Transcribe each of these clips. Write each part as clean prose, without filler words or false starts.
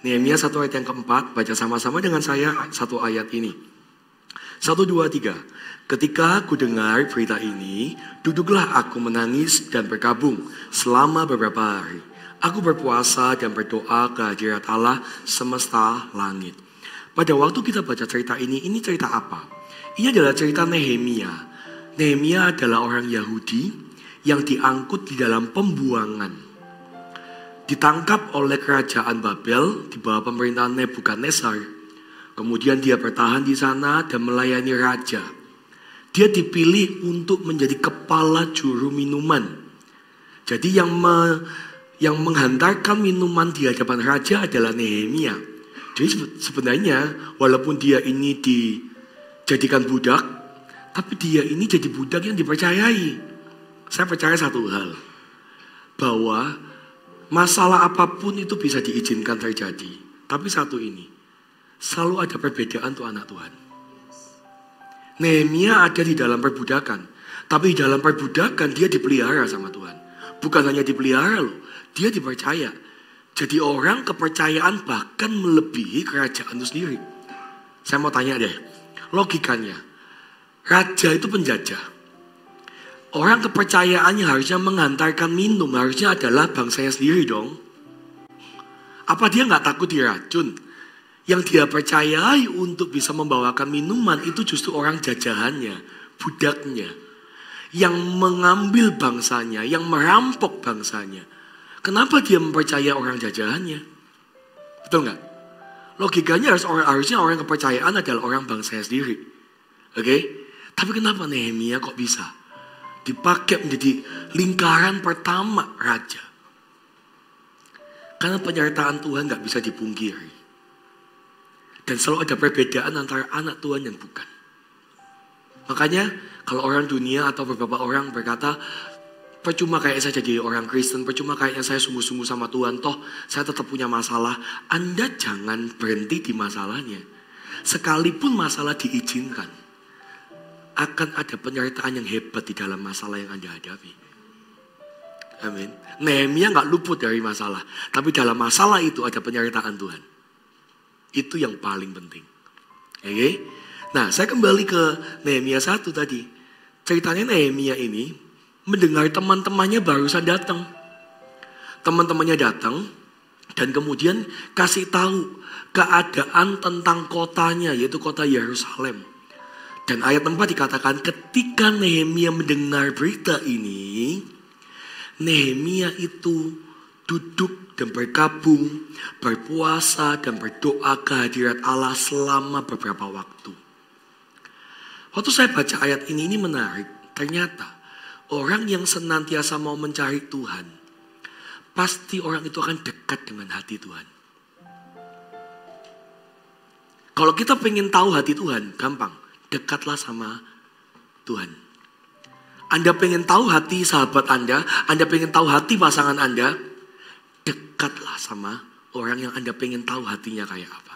Nehemia 1 ayat yang keempat, baca sama-sama dengan saya satu ayat ini. 1, 2, 3. Ketika aku dengar berita ini, duduklah aku menangis dan berkabung selama beberapa hari. Aku berpuasa dan berdoa ke hadirat Allah semesta langit. Pada waktu kita baca cerita ini cerita apa? Ini adalah cerita Nehemia. Nehemia adalah orang Yahudi yang diangkut di dalam pembuangan. Ditangkap oleh kerajaan Babel di bawah pemerintahan Nebukadnezar. Kemudian dia bertahan di sana dan melayani raja. Dia dipilih untuk menjadi kepala juru minuman. Jadi yang menghantarkan minuman di hadapan raja adalah Nehemia. Jadi sebenarnya walaupun dia ini dijadikan budak, tapi dia ini jadi budak yang dipercayai. Saya percaya satu hal, bahwa masalah apapun itu bisa diizinkan terjadi. Tapi satu ini, selalu ada perbedaan untuk anak Tuhan. Nehemia ada di dalam perbudakan. Tapi di dalam perbudakan dia dipelihara sama Tuhan. Bukan hanya dipelihara loh, dia dipercaya. Jadi orang kepercayaan bahkan melebihi kerajaan itu sendiri. Saya mau tanya deh, logikanya. Raja itu penjajah. Orang kepercayaannya harusnya menghantarkan minum, harusnya adalah bangsanya sendiri dong. Apa dia gak takut diracun? Yang dia percayai untuk bisa membawakan minuman itu justru orang jajahannya, budaknya. Yang mengambil bangsanya, yang merampok bangsanya. Kenapa dia mempercayai orang jajahannya? Betul gak? Logikanya harusnya orang kepercayaan adalah orang bangsanya sendiri. Oke? Tapi kenapa Nehemia kok bisa dipakai menjadi lingkaran pertama raja? Karena penyertaan Tuhan gak bisa dipungkiri. Dan selalu ada perbedaan antara anak Tuhan dan bukan. Makanya kalau orang dunia atau beberapa orang berkata, percuma kayak saya jadi orang Kristen, percuma kayaknya saya sungguh-sungguh sama Tuhan, toh saya tetap punya masalah. Anda jangan berhenti di masalahnya. Sekalipun masalah diizinkan, akan ada penyertaan yang hebat di dalam masalah yang Anda hadapi. Amin. Nehemia gak luput dari masalah. Tapi dalam masalah itu ada penyertaan Tuhan. Itu yang paling penting. Oke? Nah, saya kembali ke Nehemia 1 tadi. Ceritanya Nehemia ini mendengar teman-temannya barusan datang. Teman-temannya datang dan kemudian kasih tahu keadaan tentang kotanya, yaitu kota Yerusalem. Dan ayat 4 dikatakan ketika Nehemia mendengar berita ini, Nehemia itu duduk dan berkabung, berpuasa dan berdoa ke hadirat Allah selama beberapa waktu. Waktu saya baca ayat ini menarik. Ternyata orang yang senantiasa mau mencari Tuhan, pasti orang itu akan dekat dengan hati Tuhan. Kalau kita pengen tahu hati Tuhan, gampang. Dekatlah sama Tuhan. Anda pengen tahu hati sahabat Anda pengen tahu hati pasangan Anda, dekatlah sama orang yang Anda pengen tahu hatinya kayak apa.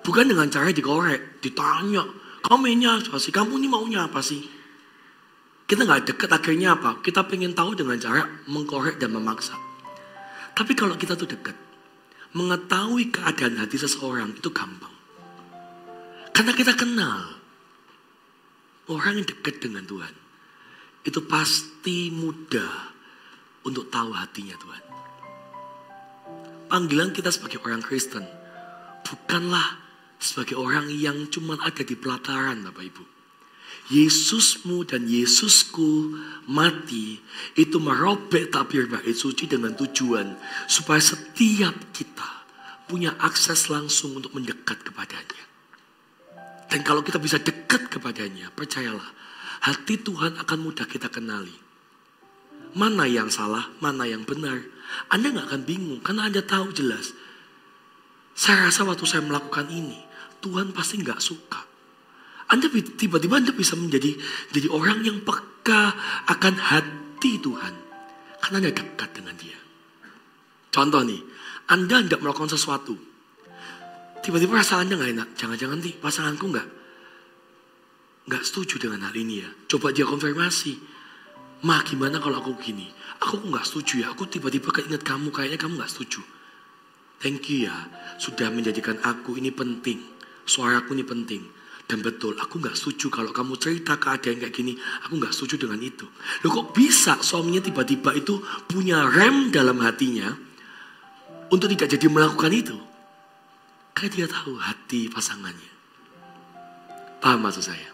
Bukan dengan cara dikorek, ditanya, kamu maunya apa sih? Kamu ini maunya apa sih? Kita gak dekat akhirnya apa? Kita pengen tahu dengan cara mengkorek dan memaksa. Tapi kalau kita tuh dekat, mengetahui keadaan hati seseorang itu gampang. Karena kita kenal orang yang dekat dengan Tuhan. Itu pasti mudah untuk tahu hatinya Tuhan. Panggilan kita sebagai orang Kristen bukanlah sebagai orang yang cuma ada di pelataran, Bapak Ibu. Yesusmu dan Yesusku mati itu merobek tabir bait suci dengan tujuan supaya setiap kita punya akses langsung untuk mendekat kepadanya. Dan kalau kita bisa dekat kepadanya, percayalah, hati Tuhan akan mudah kita kenali. Mana yang salah, mana yang benar. Anda gak akan bingung, karena Anda tahu jelas. Saya rasa waktu saya melakukan ini, Tuhan pasti gak suka. Tiba-tiba Anda bisa menjadi orang yang peka akan hati Tuhan. Karena Anda dekat dengan dia. Contoh nih, Anda hendak melakukan sesuatu. Tiba-tiba rasa Anda gak enak. Jangan-jangan nih pasanganku gak setuju dengan hal ini ya. Coba dia konfirmasi. Ma, gimana kalau aku gini? Aku gak setuju ya. Aku tiba-tiba keinget kamu. Kayaknya kamu gak setuju. Thank you ya, sudah menjadikan aku ini penting. Suaraku ini penting. Dan betul, aku gak setuju kalau kamu cerita keadaan kayak gini. Aku gak setuju dengan itu. Loh kok bisa suaminya tiba-tiba itu punya rem dalam hatinya untuk tidak jadi melakukan itu? Karena dia tahu hati pasangannya. Paham maksud saya?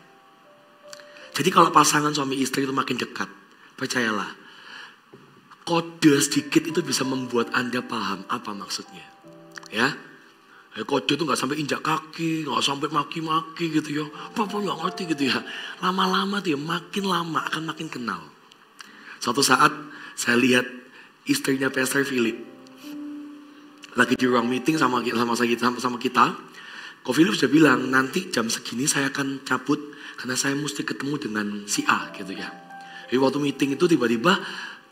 Jadi kalau pasangan suami istri itu makin dekat, percayalah, kode sedikit itu bisa membuat Anda paham apa maksudnya. Ya, kode itu gak sampai injak kaki, gak sampai maki-maki gitu ya. Papa gak ngerti gitu ya. Lama-lama dia makin lama akan makin kenal. Suatu saat saya lihat istrinya Pastor Philip lagi di ruang meeting sama kita. Ko Philip sudah bilang, nanti jam segini saya akan cabut karena saya mesti ketemu dengan si A gitu ya. Jadi waktu meeting itu tiba-tiba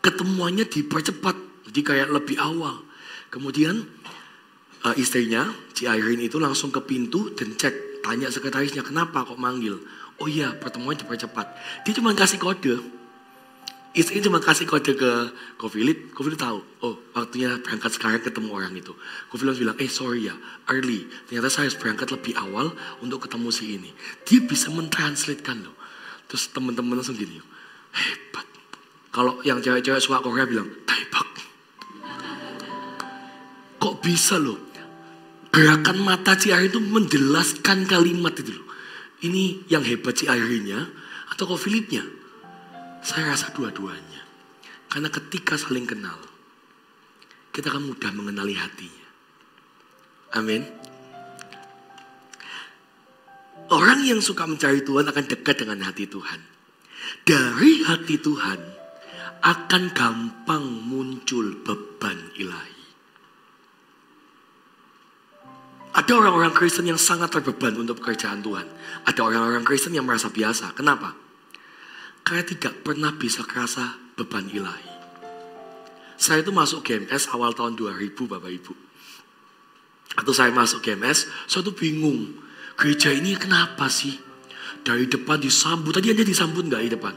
ketemuannya dipercepat, jadi kayak lebih awal. Kemudian istrinya, si Irene itu langsung ke pintu dan cek, tanya sekretarisnya, kenapa kok manggil? Oh iya, pertemuan dipercepat. Dia cuma kasih kode. Istrinya cuma kasih kode ke Philip. Philip tahu, oh waktunya berangkat sekarang ketemu orang itu. Philip bilang, sorry ya, early. Ternyata saya harus berangkat lebih awal untuk ketemu si ini. Dia bisa mentranslatekan loh. Terus teman-teman langsung gini, hebat. Kalau yang cewek-cewek suka Korea bilang, taibak. Kok bisa loh? Gerakan mata si Irene itu menjelaskan kalimat itu loh. Ini yang hebat si Irene-nya atau kok Philip-nya? Saya rasa dua-duanya. Karena ketika saling kenal, kita akan mudah mengenali hatinya. Amin. Orang yang suka mencari Tuhan akan dekat dengan hati Tuhan. Dari hati Tuhan akan gampang muncul beban ilahi. Ada orang-orang Kristen yang sangat terbeban untuk pekerjaan Tuhan. Ada orang-orang Kristen yang merasa biasa. Kenapa? Karena tidak pernah bisa kerasa beban ilahi. Saya itu masuk GMS awal tahun 2000 Bapak Ibu. Atau saya masuk GMS, saya tuh bingung. Gereja ini kenapa sih? Dari depan disambut, tadi aja disambut gak di depan?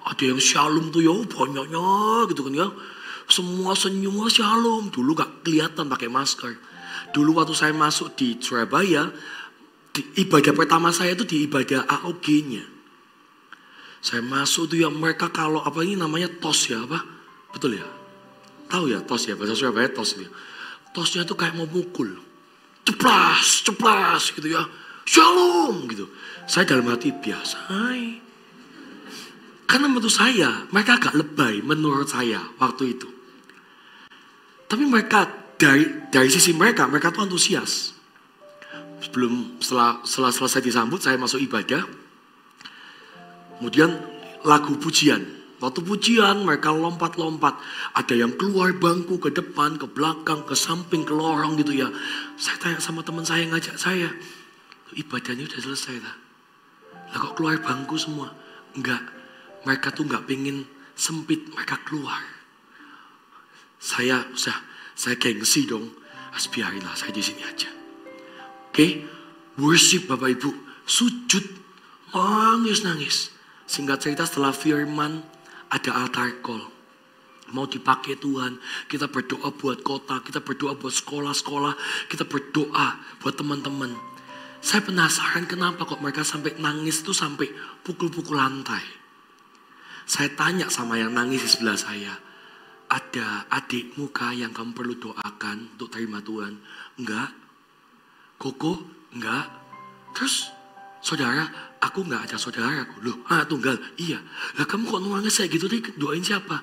Ada yang shalom tuh ya, banyaknya gitu kan ya. Semua senyum shalom, dulu gak kelihatan pakai masker. Dulu waktu saya masuk di Surabaya, ibadah pertama saya itu di ibadah AOG-nya. Saya masuk tuh ya, mereka kalau apa ini namanya tos ya apa? Betul ya? Tahu ya tos ya, bahasa Surabaya tos ya. Tosnya tuh kayak mau mukul. Ceplas gitu ya. Shalom gitu. Saya dalam hati biasa. Karena menurut saya, mereka agak lebay menurut saya waktu itu. Tapi mereka dari sisi mereka tuh antusias. Setelah selesai disambut, saya masuk ibadah. Kemudian lagu pujian. Waktu pujian mereka lompat-lompat. Ada yang keluar bangku ke depan, ke belakang, ke samping, ke lorong gitu ya. Saya tanya sama teman saya yang ngajak saya. Ibadahnya udah selesai tak? Lah kok keluar bangku semua? Enggak. Mereka tuh enggak pengen sempit. Mereka keluar. Saya gengsi dong. Biarinlah saya di sini aja. Oke? Worship Bapak Ibu. Sujud. Nangis. Singkat cerita setelah firman ada altar call. Mau dipakai Tuhan. Kita berdoa buat kota. Kita berdoa buat sekolah-sekolah. Kita berdoa buat teman-teman. Saya penasaran kenapa kok mereka sampai nangis tuh sampai pukul-pukul lantai. Saya tanya sama yang nangis di sebelah saya. Ada adikmu kah yang kamu perlu doakan untuk terima Tuhan? Enggak. Koko? Enggak. Terus saudara? Aku enggak ada saudaraku. Loh, tunggal. Iya. Lah kamu kok nangis kayak gitu? Doain siapa?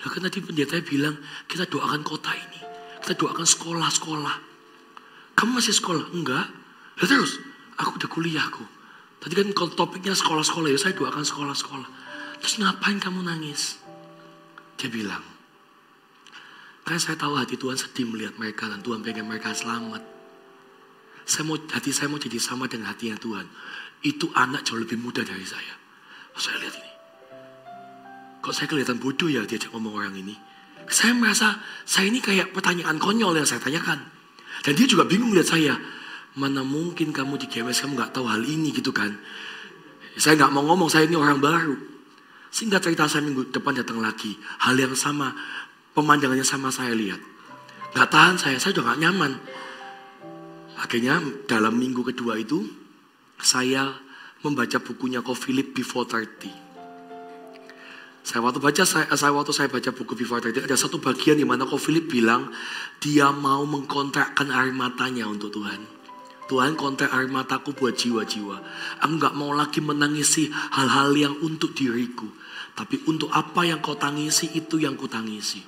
Lah kan tadi pendeta bilang kita doakan kota ini. Kita doakan sekolah-sekolah. Kamu masih sekolah? Enggak. Lah terus? Aku udah kuliahku. Tadi kan kalau topiknya sekolah-sekolah ya, saya doakan sekolah-sekolah. Terus ngapain kamu nangis? Dia bilang, karena saya tahu hati Tuhan sedih melihat mereka dan Tuhan pengen mereka selamat. Hati saya mau jadi sama dengan hatinya Tuhan. Itu anak jauh lebih muda dari saya. Saya lihat ini. Kok saya kelihatan bodoh ya diajak ngomong orang ini. Saya merasa saya ini kayak pertanyaan konyol yang saya tanyakan. Dan dia juga bingung lihat saya. Mana mungkin kamu di GMS kamu gak tahu hal ini gitu kan. Saya gak mau ngomong saya ini orang baru. Singkat cerita saya minggu depan datang lagi. Hal yang sama. Pemandangannya sama saya lihat. Gak tahan saya udah gak nyaman. Akhirnya dalam minggu kedua itu, saya membaca bukunya Ko Philip Before 30. Waktu saya baca buku Before 30, ada satu bagian di mana Ko Philip bilang dia mau mengkontrakkan air matanya untuk Tuhan. Tuhan, kontrak air mataku buat jiwa-jiwa. Aku gak mau lagi menangisi hal-hal yang untuk diriku, tapi untuk apa yang kau tangisi, itu yang ku tangisi.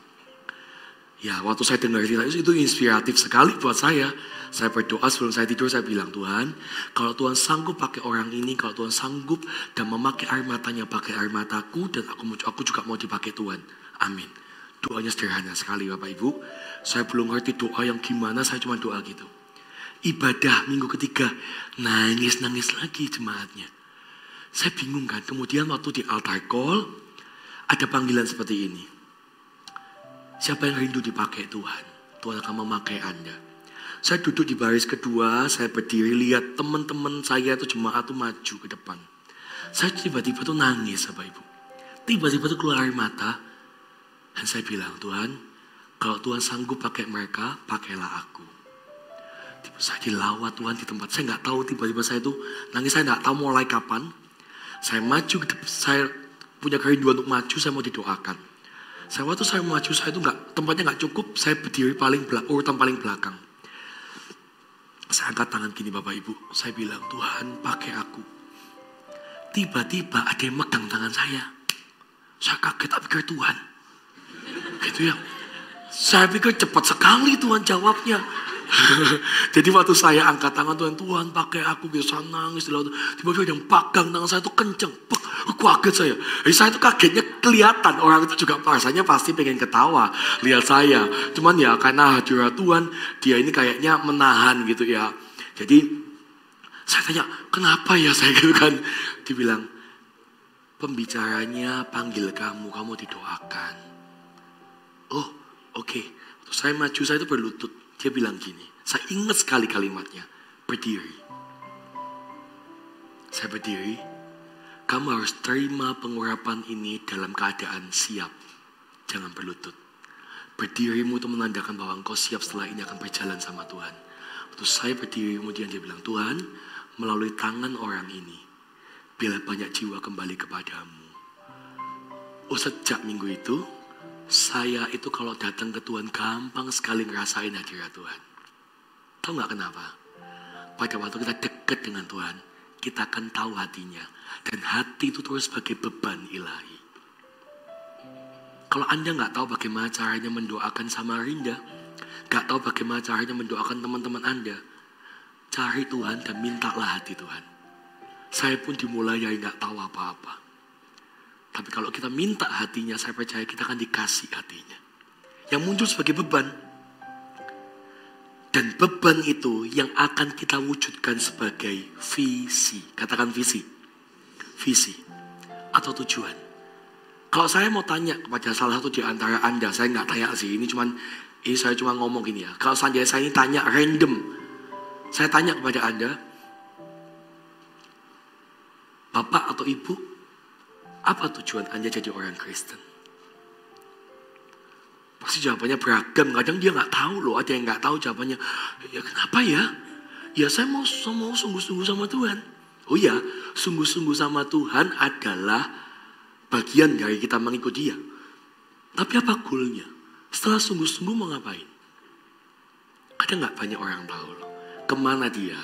Ya, waktu saya dengar cerita itu inspiratif sekali buat saya. Saya berdoa sebelum saya tidur, saya bilang, Tuhan, kalau Tuhan sanggup pakai orang ini, kalau Tuhan sanggup dan memakai air matanya, pakai air mataku, dan aku juga mau dipakai Tuhan. Amin. Doanya sederhana sekali Bapak Ibu. Saya belum ngerti doa yang gimana, saya cuma doa gitu. Ibadah minggu ketiga, nangis-nangis lagi jemaatnya. Saya bingung kan, kemudian waktu di altar call, ada panggilan seperti ini. Siapa yang rindu dipakai Tuhan? Tuhan akan memakai Anda. Saya duduk di baris kedua, saya berdiri lihat teman-teman saya itu jemaat itu maju ke depan. Saya tiba-tiba tuh nangis Bapak Ibu. Tiba-tiba tuh keluar air mata. Dan saya bilang, Tuhan, kalau Tuhan sanggup pakai mereka, pakailah aku. Tiba saya dilawat Tuhan di tempat. Saya nggak tahu tiba-tiba saya tuh nangis, saya nggak tahu mulai kapan. Saya maju, saya punya kerinduan untuk maju, saya mau didoakan. Waktu saya maju, saya itu tempatnya nggak cukup, saya berdiri urutan paling belakang. Saya angkat tangan gini Bapak Ibu, saya bilang, Tuhan pakai aku. Tiba-tiba ada yang megang tangan saya. Saya kaget, tak pikir Tuhan. Gitu ya. Saya pikir cepat sekali Tuhan jawabnya. Jadi waktu saya angkat tangan Tuhan pakai aku, bisa nangis. Tiba-tiba ada yang pegang tangan saya itu kenceng. Kaget saya. Saya itu kagetnya kelihatan. Orang itu juga rasanya pasti pengen ketawa lihat saya. Cuman ya karena hadirat Tuhan, dia ini kayaknya menahan gitu ya. Jadi saya tanya, kenapa ya saya gitu kan. Dibilang, pembicaranya panggil kamu didoakan. Oh oke. Terus saya maju, saya itu berlutut. Dia bilang gini, saya ingat sekali kalimatnya, berdiri. Saya berdiri, kamu harus terima pengurapan ini dalam keadaan siap. Jangan berlutut. Berdirimu itu menandakan bahwa engkau siap setelah ini akan berjalan sama Tuhan. Terus saya berdiri, kemudian dia bilang, Tuhan, melalui tangan orang ini, bila banyak jiwa kembali kepadamu. Oh, sejak minggu itu, saya itu kalau datang ke Tuhan gampang sekali ngerasain hadirat Tuhan. Tahu gak kenapa? Pada waktu kita dekat dengan Tuhan, kita akan tahu hatinya. Dan hati itu terus sebagai beban ilahi. Kalau Anda gak tahu bagaimana caranya mendoakan Samarinda, gak tahu bagaimana caranya mendoakan teman-teman Anda, cari Tuhan dan mintalah hati Tuhan. Saya pun dimulai dari gak tahu apa-apa. Tapi kalau kita minta hatinya, saya percaya kita akan dikasih hatinya. Yang muncul sebagai beban. Dan beban itu yang akan kita wujudkan sebagai visi. Katakan visi. Visi. Atau tujuan. Kalau saya mau tanya kepada salah satu di antara Anda, saya nggak tanya sih, ini saya cuma ngomong gini ya. Kalau seandainya saya ini tanya random, saya tanya kepada Anda, Bapak atau Ibu, apa tujuan Anda jadi orang Kristen? Pasti jawabannya beragam. Kadang dia nggak tahu loh. Ada yang nggak tahu jawabannya. Ya kenapa ya? Ya saya mau sungguh-sungguh sama Tuhan. Oh ya, sungguh-sungguh sama Tuhan adalah bagian dari kita mengikut Dia. Tapi apa goalnya? Setelah sungguh-sungguh mau ngapain? Kadang nggak banyak orang tahu loh. Kemana dia?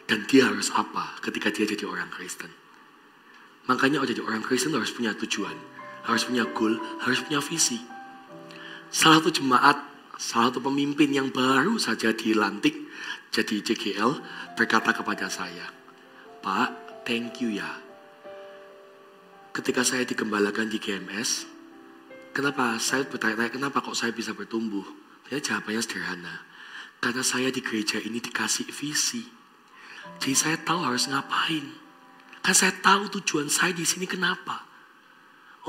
Dan dia harus apa ketika dia jadi orang Kristen? Makanya jadi orang Kristen harus punya tujuan, harus punya goal, harus punya visi. Salah satu jemaat, salah satu pemimpin yang baru saja dilantik jadi JGL berkata kepada saya, Pak, thank you ya. Ketika saya digembalakan di GMS, kenapa saya bertanya-tanya kenapa kok saya bisa bertumbuh? Ya jawabannya sederhana, karena saya di gereja ini dikasih visi. Jadi saya tahu harus ngapain. Kan saya tahu tujuan saya di sini kenapa.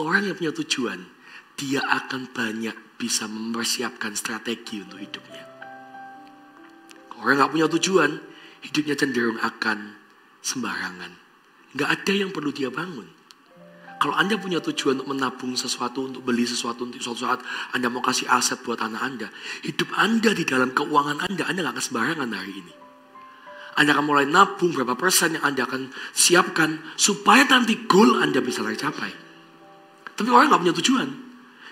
Orang yang punya tujuan, dia akan banyak bisa mempersiapkan strategi untuk hidupnya. Orang gak punya tujuan, hidupnya cenderung akan sembarangan. Gak ada yang perlu dia bangun. Kalau Anda punya tujuan untuk menabung sesuatu, untuk beli sesuatu, untuk suatu saat Anda mau kasih aset buat anak Anda, hidup Anda di dalam keuangan Anda gak akan sembarangan hari ini. Anda akan mulai nabung berapa persen yang Anda akan siapkan supaya nanti goal Anda bisa tercapai. Tapi orang gak punya tujuan.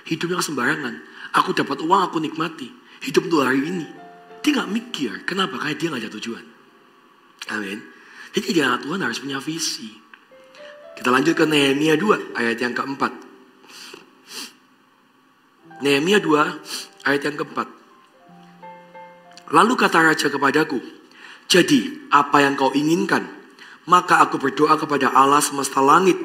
Hidupnya sembarangan. Aku dapat uang, aku nikmati. Hidup untuk hari ini. Dia gak mikir. Kenapa? Karena dia gak ada tujuan. Amin. Jadi anak Tuhan harus punya visi. Kita lanjut ke Nehemia 2 ayat yang keempat. Nehemia 2 ayat yang keempat. Lalu kata raja kepadaku, jadi apa yang kau inginkan? Maka aku berdoa kepada Allah semesta langit.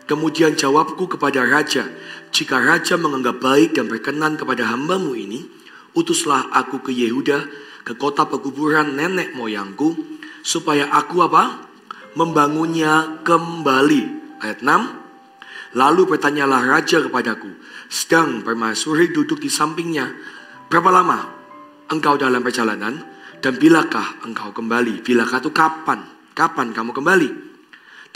Kemudian jawabku kepada raja, jika raja menganggap baik dan berkenan kepada hambamu ini, utuslah aku ke Yehuda, ke kota pekuburan nenek moyangku, supaya aku apa? Membangunnya kembali. Ayat 6. Lalu bertanyalah raja kepadaku, sedang permaisuri duduk di sampingnya, berapa lama engkau dalam perjalanan? Dan bilakah engkau kembali? Bilakah itu kapan? Kapan kamu kembali?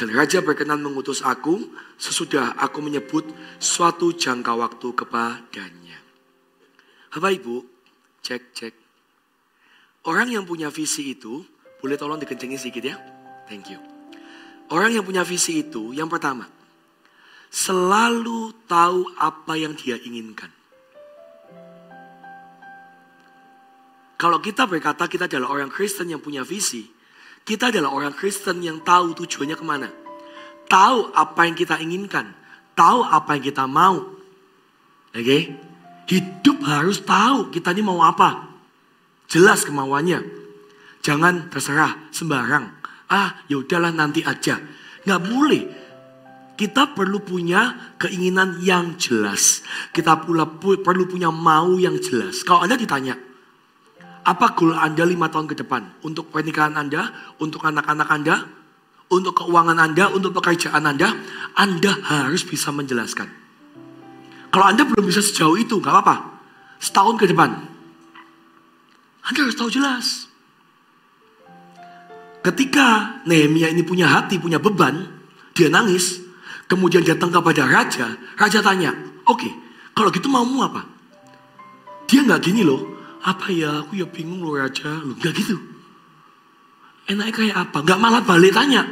Dan raja berkenan mengutus aku sesudah aku menyebut suatu jangka waktu kepadanya. Bapak Ibu, cek. Orang yang punya visi itu, boleh tolong dikencengin sedikit ya? Thank you. Orang yang punya visi itu, yang pertama, selalu tahu apa yang dia inginkan. Kalau kita berkata kita adalah orang Kristen yang punya visi, kita adalah orang Kristen yang tahu tujuannya kemana. Tahu apa yang kita inginkan, tahu apa yang kita mau. Oke? Hidup harus tahu kita ini mau apa. Jelas kemauannya. Jangan terserah, sembarang. Yaudahlah nanti aja. Nggak boleh. Kita perlu punya keinginan yang jelas. Kita perlu punya mau yang jelas. Kalau Anda ditanya, apa goal Anda 5 tahun ke depan? Untuk pernikahan Anda, untuk anak-anak Anda, untuk keuangan Anda, untuk pekerjaan Anda harus bisa menjelaskan. Kalau Anda belum bisa sejauh itu, nggak apa-apa. Setahun ke depan, Anda harus tahu jelas. Ketika Nehemia ini punya hati, punya beban, dia nangis. Kemudian datang kepada raja. Raja tanya, oke, kalau gitu maumu apa? Dia nggak gini loh. Apa ya, aku ya bingung loh raja. Loh, nggak gitu. Enaknya kayak apa? Nggak malah balik tanya.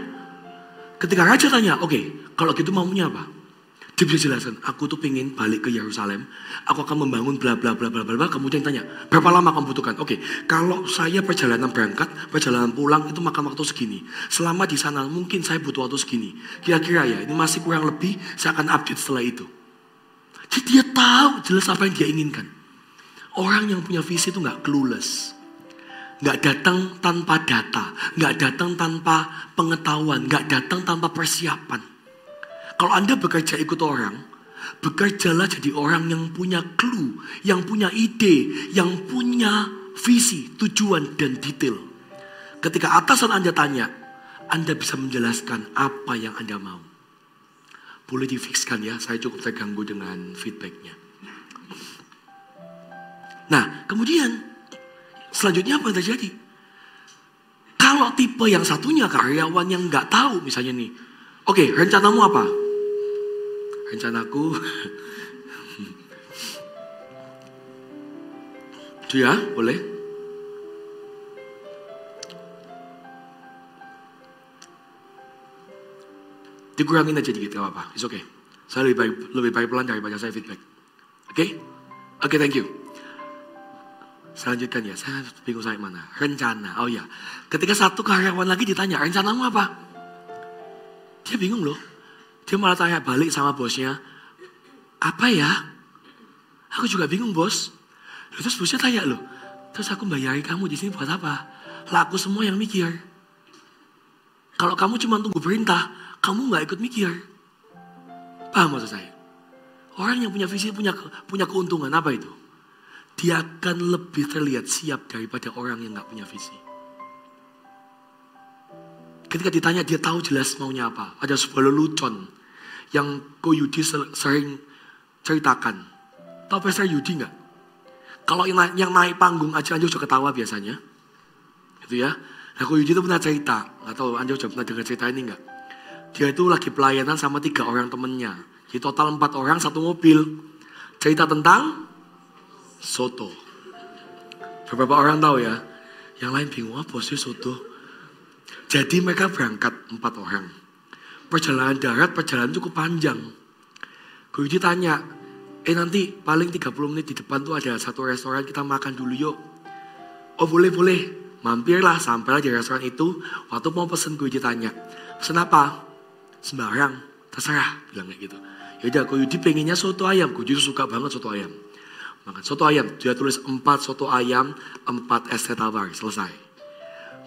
Ketika raja tanya, oke, kalau gitu maunya apa? Dia bisa jelaskan, aku tuh pengen balik ke Yerusalem. Aku akan membangun bla bla bla bla bla. Kemudian tanya, berapa lama kamu butuhkan? Oke, kalau saya perjalanan berangkat, perjalanan pulang itu makan waktu segini. Selama di sana mungkin saya butuh waktu segini. Kira-kira ya, ini masih kurang lebih, saya akan update setelah itu. Jadi dia tahu jelas apa yang dia inginkan. Orang yang punya visi itu gak clueless. Gak datang tanpa data. Gak datang tanpa pengetahuan. Gak datang tanpa persiapan. Kalau Anda bekerja ikut orang, bekerjalah jadi orang yang punya clue, yang punya ide, yang punya visi, tujuan, dan detail. Ketika atasan Anda tanya, Anda bisa menjelaskan apa yang Anda mau. Boleh difikskan ya, saya cukup terganggu dengan feedbacknya. Nah, kemudian selanjutnya apa yang terjadi? Kalau tipe yang satunya karyawan yang nggak tahu, misalnya nih, oke, rencanamu apa? Rencanaku, itu ya, boleh. Dikurangin aja dikit, gak apa-apa, it's okay. Saya lebih baik pelan daripada saya feedback. Oke, thank you. Selanjutnya ya, saya bingung saya mana. Rencana, oh ya. Ketika satu karyawan lagi ditanya, rencanamu apa? Dia bingung loh. Dia malah tanya balik sama bosnya, apa ya? Aku juga bingung bos. Terus bosnya tanya loh, terus aku bayari kamu di sini buat apa? Lah aku semua yang mikir. Kalau kamu cuma tunggu perintah, kamu nggak ikut mikir. Paham maksud saya? Orang yang punya visi punya keuntungan apa itu? Dia akan lebih terlihat siap daripada orang yang nggak punya visi. Ketika ditanya dia tahu jelas maunya apa. Ada sebuah lelucon yang Ko Yudi sering ceritakan. Tahu Pastor Yudi nggak? Kalau yang naik panggung aja Anda sudah ketawa biasanya. Gitu ya. Nah Ko Yudi itu pernah cerita. Nggak tahu Anda sudah pernah dengar cerita ini nggak? Dia itu lagi pelayanan sama 3 orang temennya. Jadi total 4 orang, 1 mobil. Cerita tentang soto. Beberapa orang tahu ya. Yang lain bingung apa sih soto. Jadi mereka berangkat 4 orang. Perjalanan darat, perjalanan cukup panjang. Gue ditanya, nanti paling 30 menit di depan tuh ada satu restoran, kita makan dulu yuk. Oh boleh. Mampirlah, sampailah di restoran itu. Waktu mau pesen gue ditanya, pesen apa? Sembarang, terserah, bilang kayak gitu. Yaudah, Ko Yudi pengennya soto ayam. Ko Yudi suka banget soto ayam. Makan soto ayam, dia tulis 4 soto ayam, 4 es teh tawar, selesai.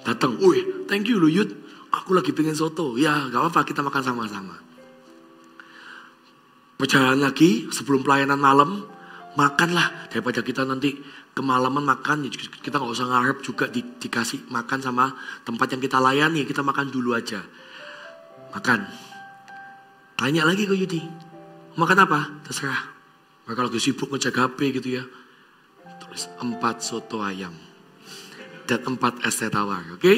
Datang, thank you lu Yud. Aku lagi pengen soto. Ya, gak apa-apa, kita makan sama-sama. Perjalanan lagi, sebelum pelayanan malam, makanlah. Daripada kita nanti kemalaman makan, kita gak usah ngarep juga dikasih makan sama tempat yang kita layani. Kita makan dulu aja. Makan. Tanya lagi ke Yudi, makan apa? Terserah. Mereka lagi sibuk ngecek HP gitu ya. Tulis 4 soto ayam. Dan 4 es teh tawar, oke?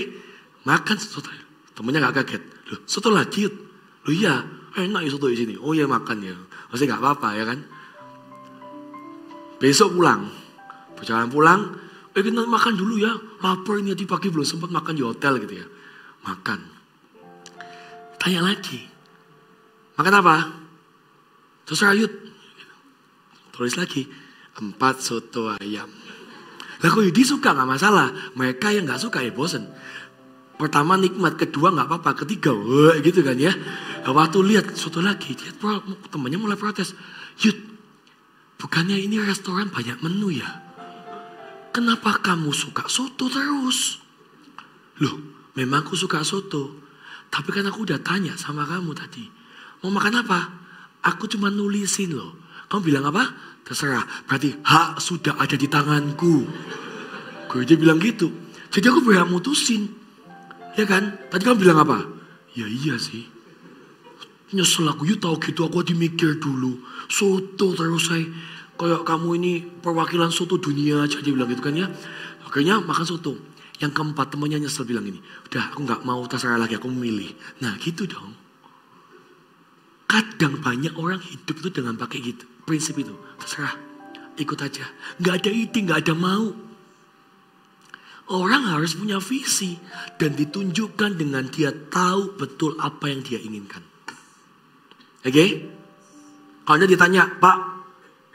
Makan soto ayam. Temennya gak kaget. Loh, soto lagi? Loh iya, enak ya soto di sini. Oh iya makan ya. Maksudnya gak apa-apa ya kan? Besok pulang. Perjalanan pulang. Kita makan dulu ya. Lapar ini, tadi pagi belum sempat makan di hotel gitu ya. Makan. Tanya lagi. Makan apa? Terserah Yud. Tulis lagi. 4 soto ayam. Lah kok Yudi suka gak masalah. Mereka yang gak suka ya bosen. Pertama nikmat, kedua gak apa-apa, ketiga wah gitu kan ya. Waktu lihat soto lagi, temannya mulai protes. Yud, bukannya ini restoran banyak menu ya? Kenapa kamu suka soto terus? Loh, memang aku suka soto. Tapi kan aku udah tanya sama kamu tadi. Mau makan apa? Aku cuma nulisin loh. Kamu bilang apa? Terserah. Berarti hak sudah ada di tanganku. Gue dia bilang gitu. Jadi aku berhak mutusin. Ya kan? Tadi kamu bilang apa? Ya iya sih. Nyesel aku. You tahu gitu aku dimikir dulu. Soto terus saya. Kayak kamu ini perwakilan soto dunia aja. Dia bilang gitu kan ya. Akhirnya makan soto. Yang keempat temannya nyesel bilang ini. Udah aku gak mau terserah lagi. Aku memilih. Nah gitu dong. Kadang banyak orang hidup itu dengan pakai gitu. Prinsip itu. Terserah. Ikut aja. Gak ada ide, gak ada mau. Orang harus punya visi. Dan ditunjukkan dengan dia tahu betul apa yang dia inginkan. Oke? Kalau Anda ditanya, Pak,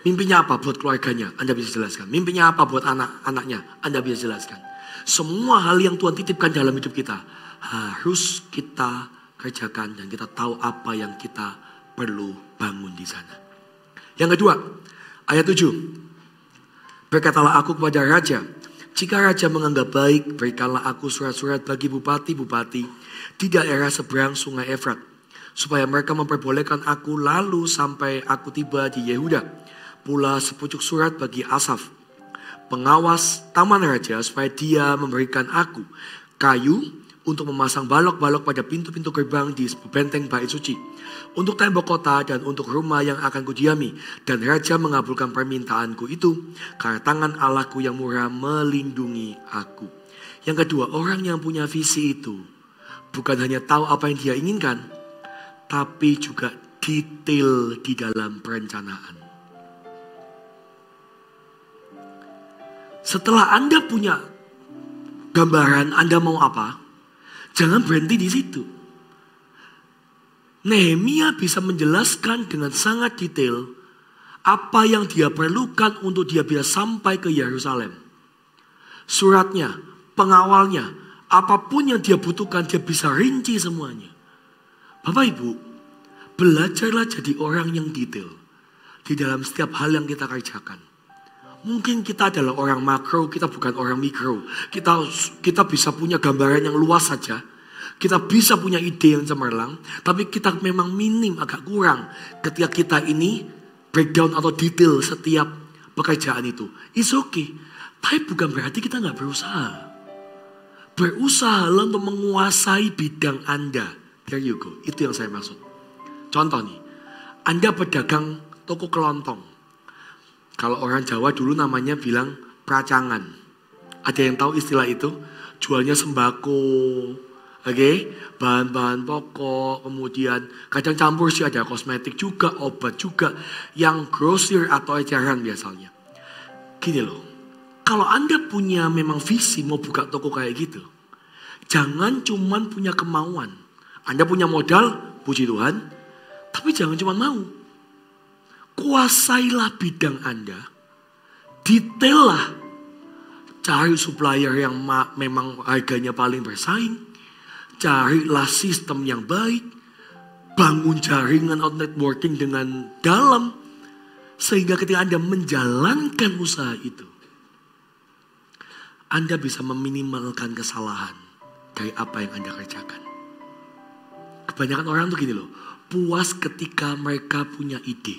mimpinya apa buat keluarganya? Anda bisa jelaskan. Mimpinya apa buat anak-anaknya? Anda bisa jelaskan. Semua hal yang Tuhan titipkan dalam hidup kita. Harus kita kerjakan dan kita tahu apa yang kita perlu bangun di sana. Yang kedua, ayat 7. Berkatalah aku kepada raja, jika raja menganggap baik, berikanlah aku surat-surat bagi bupati-bupati di daerah seberang sungai Efrat, supaya mereka memperbolehkan aku lalu sampai aku tiba di Yehuda. Pula sepucuk surat bagi Asaf, pengawas taman raja, supaya dia memberikan aku kayu untuk memasang balok-balok pada pintu-pintu gerbang di benteng bait suci, untuk tembok kota dan untuk rumah yang akan kudiami. Dan raja mengabulkan permintaanku itu, karena tangan Allahku yang murah melindungi aku. Yang kedua, orang yang punya visi itu bukan hanya tahu apa yang dia inginkan, tapi juga detail di dalam perencanaan. Setelah Anda punya gambaran Anda mau apa, jangan berhenti di situ. Nehemia bisa menjelaskan dengan sangat detail apa yang dia perlukan untuk dia bisa sampai ke Yerusalem. Suratnya, pengawalnya, apapun yang dia butuhkan dia bisa rinci semuanya. Bapak Ibu, belajarlah jadi orang yang detail di dalam setiap hal yang kita kerjakan. Mungkin kita adalah orang makro, kita bukan orang mikro. Kita bisa punya gambaran yang luas saja. Kita bisa punya ide yang cemerlang. Tapi kita memang minim, agak kurang. Ketika kita ini breakdown atau detail setiap pekerjaan itu. It's okay. Tapi bukan berarti kita gak berusaha. Berusaha untuk menguasai bidang Anda. There you go. Itu yang saya maksud. Contoh nih. Anda pedagang toko kelontong. Kalau orang Jawa dulu namanya bilang pracangan. Ada yang tahu istilah itu? Jualnya sembako, Oke, bahan-bahan pokok, kemudian kadang campur sih ada kosmetik juga, obat juga, yang grosir atau eceran biasanya. Gini loh, kalau Anda punya memang visi mau buka toko kayak gitu, jangan cuman punya kemauan. Anda punya modal, puji Tuhan, tapi jangan cuman mau. Kuasailah bidang Anda, detaillah, cari supplier yang memang harganya paling bersaing. Carilah sistem yang baik. Bangun jaringan networking dengan dalam. Sehingga ketika Anda menjalankan usaha itu, Anda bisa meminimalkan kesalahan dari apa yang Anda kerjakan. Kebanyakan orang tuh gini loh. Puas ketika mereka punya ide.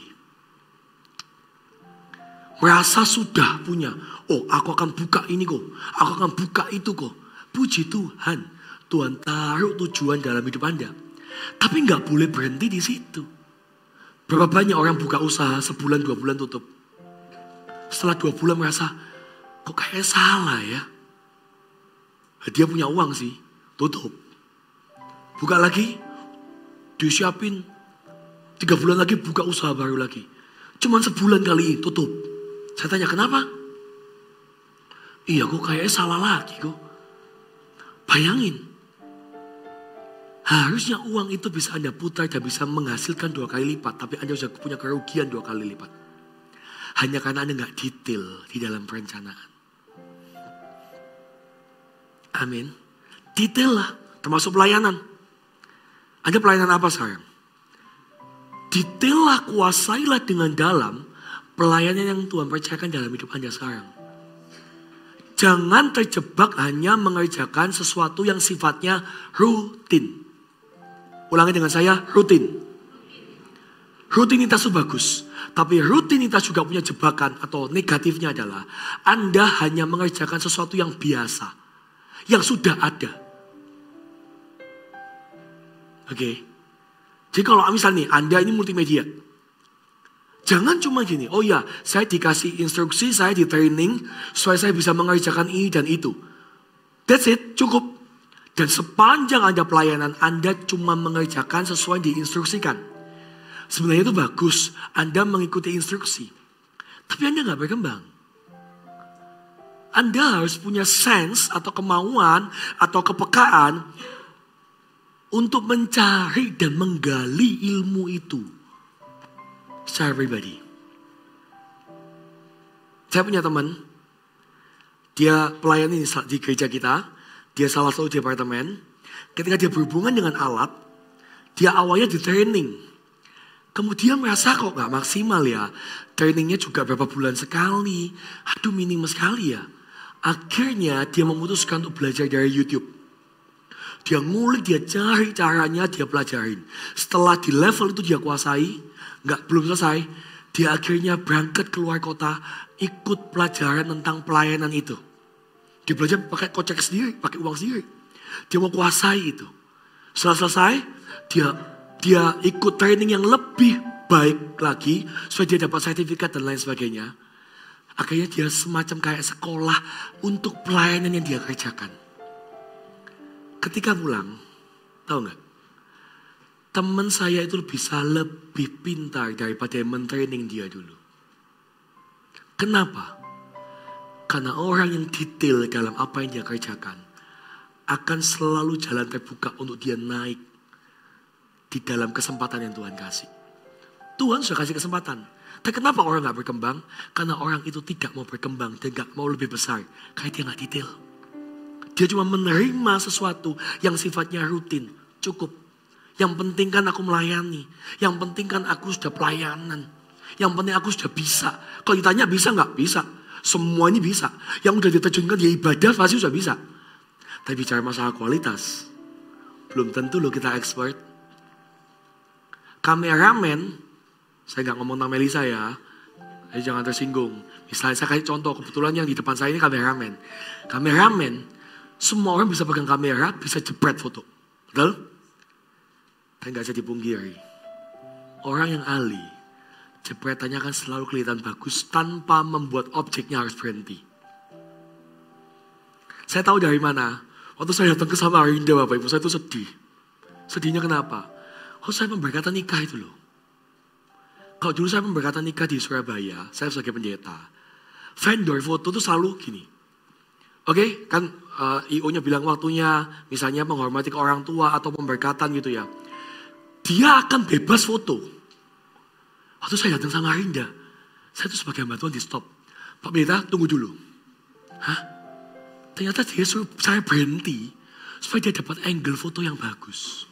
Merasa sudah punya. Oh, aku akan buka ini kok. Aku akan buka itu kok. Puji Tuhan. Tuhan taruh tujuan dalam hidup Anda. Tapi nggak boleh berhenti di situ. Berapa banyak orang buka usaha sebulan 2 bulan tutup. Setelah 2 bulan merasa kok kayak salah ya. Dia punya uang sih, tutup. Buka lagi, disiapin 3 bulan lagi buka usaha baru lagi. Cuman sebulan kali tutup. Saya tanya kenapa? Iya kok kayaknya salah lagi kok. Bayangin. Harusnya uang itu bisa Anda putar dan bisa menghasilkan 2 kali lipat. Tapi Anda sudah punya kerugian 2 kali lipat. Hanya karena Anda nggak detail di dalam perencanaan. Amin. Detail lah. Termasuk pelayanan. Anda pelayanan apa sekarang? Detail lah, kuasailah dengan dalam pelayanan yang Tuhan percayakan dalam hidup Anda sekarang. Jangan terjebak hanya mengerjakan sesuatu yang sifatnya rutin. Ulangi dengan saya, rutin. Rutinitas itu bagus. Tapi rutinitas juga punya jebakan atau negatifnya adalah Anda hanya mengerjakan sesuatu yang biasa. Yang sudah ada. Oke. Jadi kalau misalnya nih, Anda ini multimedia. Jangan cuma gini, oh ya saya dikasih instruksi, saya di training supaya saya bisa mengerjakan ini dan itu. That's it, cukup. Dan sepanjang Anda pelayanan, Anda cuma mengerjakan sesuai diinstruksikan. Sebenarnya itu bagus, Anda mengikuti instruksi. Tapi Anda gak berkembang. Anda harus punya sense atau kemauan atau kepekaan untuk mencari dan menggali ilmu itu secara pribadi. Saya punya teman, dia pelayan ini di gereja kita, dia salah satu departemen. Ketika dia berhubungan dengan alat, dia awalnya di training. Kemudian merasa kok gak maksimal ya. Trainingnya juga berapa bulan sekali. Aduh minim sekali ya. Akhirnya dia memutuskan untuk belajar dari YouTube. Dia ngulik, dia cari caranya, dia pelajarin. Setelah di level itu dia kuasai, belum selesai, dia akhirnya berangkat keluar kota, ikut pelajaran tentang pelayanan itu. Dia belajar pakai kocek sendiri, pakai uang sendiri. Dia mau kuasai itu. Setelah selesai, dia ikut training yang lebih baik lagi, supaya dia dapat sertifikat dan lain sebagainya. Akhirnya dia semacam kayak sekolah untuk pelayanan yang dia kerjakan. Ketika pulang, tahu nggak? Teman saya itu bisa lebih pintar daripada yang men-training dia dulu. Kenapa? Karena orang yang detail dalam apa yang dia kerjakan akan selalu jalan terbuka untuk dia naik di dalam kesempatan yang Tuhan kasih. Tuhan sudah kasih kesempatan. Tapi kenapa orang gak berkembang? Karena orang itu tidak mau berkembang dan gak mau lebih besar. Karena dia gak detail. Dia cuma menerima sesuatu yang sifatnya rutin. Cukup. Yang penting kan aku melayani. Yang penting kan aku sudah pelayanan. Yang penting aku sudah bisa. Kalau ditanya bisa gak? Bisa. Semua ini bisa. Yang udah diterjunkan di ibadah pasti sudah bisa. Tapi bicara masalah kualitas, belum tentu loh kita expert. Kameramen, saya gak ngomong tentang Melisa ya. Jadi jangan tersinggung. Misalnya saya kasih contoh, kebetulan yang di depan saya ini kameramen. Kameramen, semua orang bisa pegang kamera, bisa jepret foto. Betul? Tapi gak bisa dipungkiri. Orang yang ahli, jepretannya akan selalu kelihatan bagus tanpa membuat objeknya harus berhenti. Saya tahu dari mana. Waktu saya datang ke Samarinda, Bapak Ibu, saya itu sedih. Sedihnya kenapa? Oh, saya pemberkatan nikah itu loh. Kalau dulu saya pemberkatan nikah di Surabaya, saya sebagai pendeta. Vendor foto itu selalu gini. Oke, kan IO-nya bilang waktunya, misalnya menghormati ke orang tua atau pemberkatan gitu ya. Dia akan bebas foto. Waktu saya datang Samarinda, saya itu sebagai hamba Tuhan di stop. Pak Pendeta, tunggu dulu. Hah? Ternyata dia suruh saya berhenti supaya dia dapat angle foto yang bagus.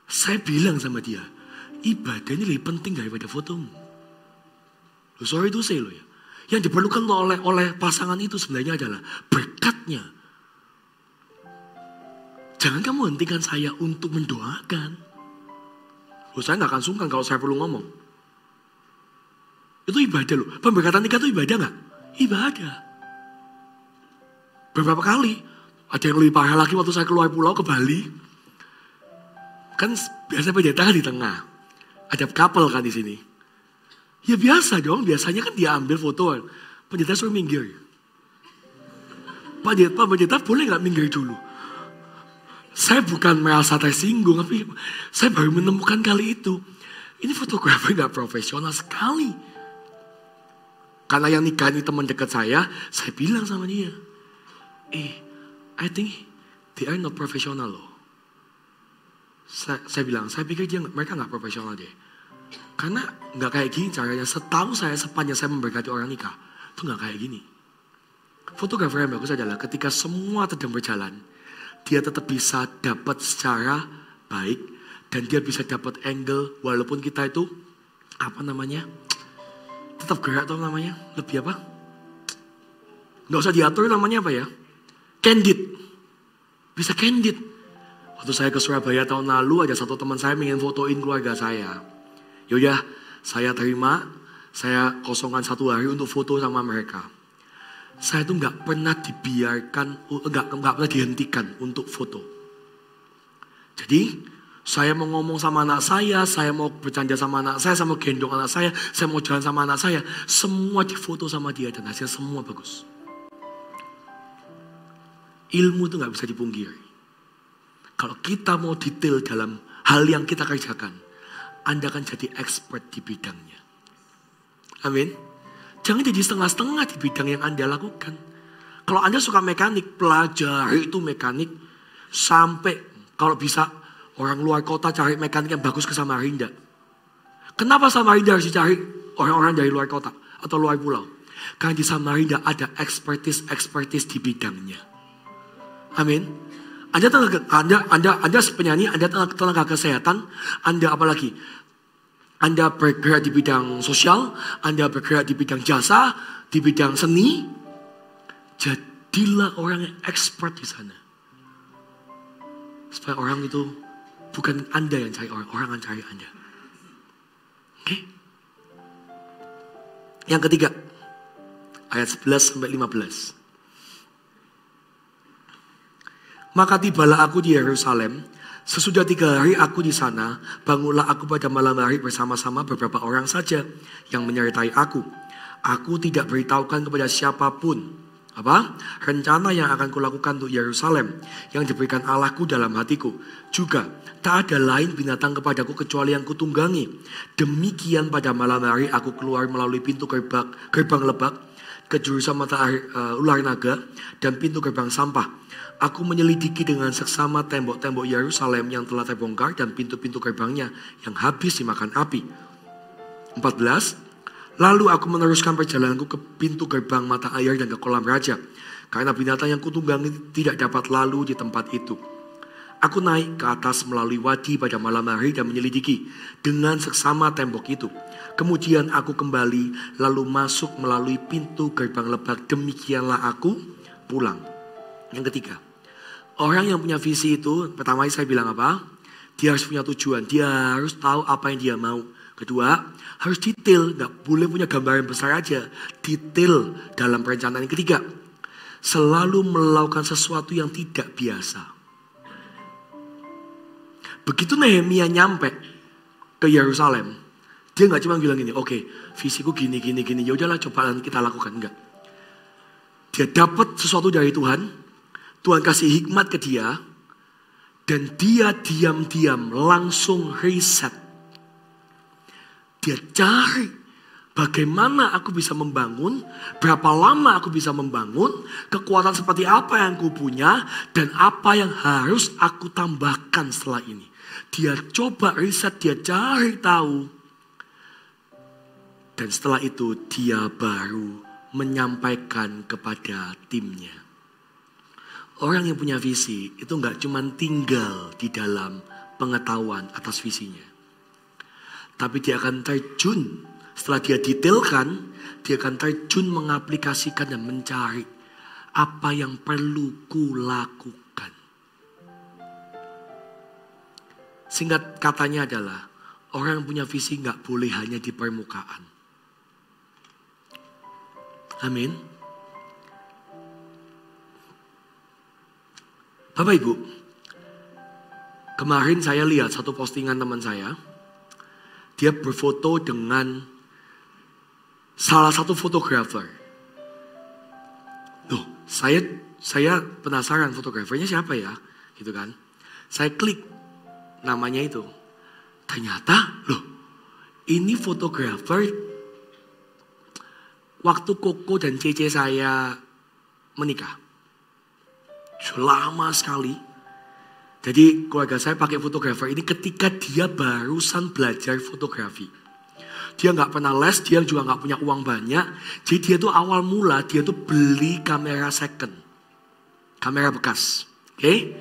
Saya bilang sama dia, ibadah ini lebih penting daripada fotomu. Loh, sorry itu saya loh ya. Yang diperlukan oleh pasangan itu sebenarnya adalah berkatnya. Jangan kamu hentikan saya untuk mendoakan. Loh, saya gak akan sungkan kalau saya perlu ngomong. Itu ibadah loh. Pemberkatan nikah itu ibadah gak? Ibadah. Beberapa kali. Ada yang lebih parah lagi waktu saya keluar pulau ke Bali. Kan biasa pendeta kan di tengah. Ada couple kan di sini. Ya biasa dong. Biasanya kan dia ambil foto. Pendeta suruh minggir. Pak pendeta boleh gak minggir dulu? Saya bukan merasa tersinggung. Tapi saya baru menemukan kali itu. Ini fotografer gak profesional sekali. Karena yang nikah ini teman dekat saya bilang sama dia, I think they are not professional loh. Saya bilang, saya pikir mereka gak profesional deh. Karena gak kayak gini caranya. Setahu saya sepanjang saya memberkati orang nikah, itu gak kayak gini. Fotografer yang bagus adalah ketika semua sedang berjalan, dia tetap bisa dapat secara baik. Dan dia bisa dapat angle walaupun kita itu, tetap gerak atau namanya, lebih apa? Gak usah diatur namanya apa ya? Candid. Bisa candid. Waktu saya ke Surabaya tahun lalu, ada satu teman saya ingin fotoin keluarga saya. Yaudah, saya terima, saya kosongkan 1 hari untuk foto sama mereka. Saya tuh gak pernah dibiarkan, gak pernah dihentikan untuk foto. Jadi, saya mau ngomong sama anak saya mau bercanda sama anak saya mau gendong anak saya mau jalan sama anak saya. Semua difoto sama dia dan hasil semua bagus. Ilmu itu gak bisa dipungkiri. Kalau kita mau detail dalam hal yang kita kerjakan, Anda akan jadi expert di bidangnya. Amin. Jangan jadi setengah-setengah di bidang yang Anda lakukan. Kalau Anda suka mekanik, pelajari itu mekanik. Sampai kalau bisa orang luar kota cari mekanik yang bagus ke Samarinda. Kenapa Samarinda harus dicari orang-orang dari luar kota atau luar pulau? Karena di Samarinda ada expertise di bidangnya. Amin. Anda penyanyi, Anda tenaga kesehatan, Anda apalagi? Anda bergerak di bidang sosial, Anda bergerak di bidang jasa, di bidang seni. Jadilah orang yang expert di sana. Supaya orang itu bukan Anda yang cari orang yang cari Anda. Oke? Yang ketiga, ayat 11-15. Maka tibalah aku di Yerusalem. Sesudah 3 hari aku di sana, bangunlah aku pada malam hari bersama-sama beberapa orang saja yang menyertai aku. Aku tidak beritahukan kepada siapapun rencana yang akan kulakukan untuk Yerusalem yang diberikan Allahku dalam hatiku. Juga tak ada lain binatang kepadaku kecuali yang kutunggangi. Demikian pada malam hari aku keluar melalui pintu gerbang lebak ke jurusan matahari ular naga dan pintu gerbang sampah. Aku menyelidiki dengan seksama tembok-tembok Yerusalem yang telah terbongkar dan pintu-pintu gerbangnya yang habis dimakan api. 14. Lalu aku meneruskan perjalananku ke pintu gerbang mata air dan ke kolam raja. Karena binatang yang kutunggangi tidak dapat lalu di tempat itu. Aku naik ke atas melalui wadi pada malam hari dan menyelidiki dengan seksama tembok itu. Kemudian aku kembali lalu masuk melalui pintu gerbang lebak. Demikianlah aku pulang. Yang ketiga, orang yang punya visi itu, pertama saya bilang apa? Dia harus punya tujuan, dia harus tahu apa yang dia mau. Kedua, harus detail, gak boleh punya gambaran besar aja. Detail dalam perencanaan. Yang ketiga, selalu melakukan sesuatu yang tidak biasa. Begitu Nehemia nyampe ke Yerusalem, dia gak cuma bilang gini, oke, visiku gini, ya udahlah coba kita lakukan. Enggak. Dia dapat sesuatu dari Tuhan, Tuhan kasih hikmat ke dia. Dan dia diam-diam langsung riset. Dia cari bagaimana aku bisa membangun, berapa lama aku bisa membangun, kekuatan seperti apa yang aku punya, dan apa yang harus aku tambahkan setelah ini. Dia coba riset, dia cari tahu. Dan setelah itu dia baru menyampaikan kepada timnya. Orang yang punya visi itu gak cuma tinggal di dalam pengetahuan atas visinya. Tapi dia akan terjun, setelah dia detailkan, dia akan terjun mengaplikasikan dan mencari apa yang perlu kulakukan. Singkat katanya adalah, orang yang punya visi gak boleh hanya di permukaan. Amin. Bapak Ibu, kemarin saya lihat satu postingan teman saya. Dia berfoto dengan salah satu fotografer. Loh, saya penasaran fotografernya siapa ya? Gitu kan. Saya klik namanya itu. Ternyata, loh, ini fotografer waktu Koko dan Cece saya menikah. Lama sekali. Jadi keluarga saya pakai fotografer ini ketika dia barusan belajar fotografi. Dia gak pernah les, dia juga gak punya uang banyak. Jadi dia tuh awal mula, dia tuh beli kamera second. Kamera bekas. Oke?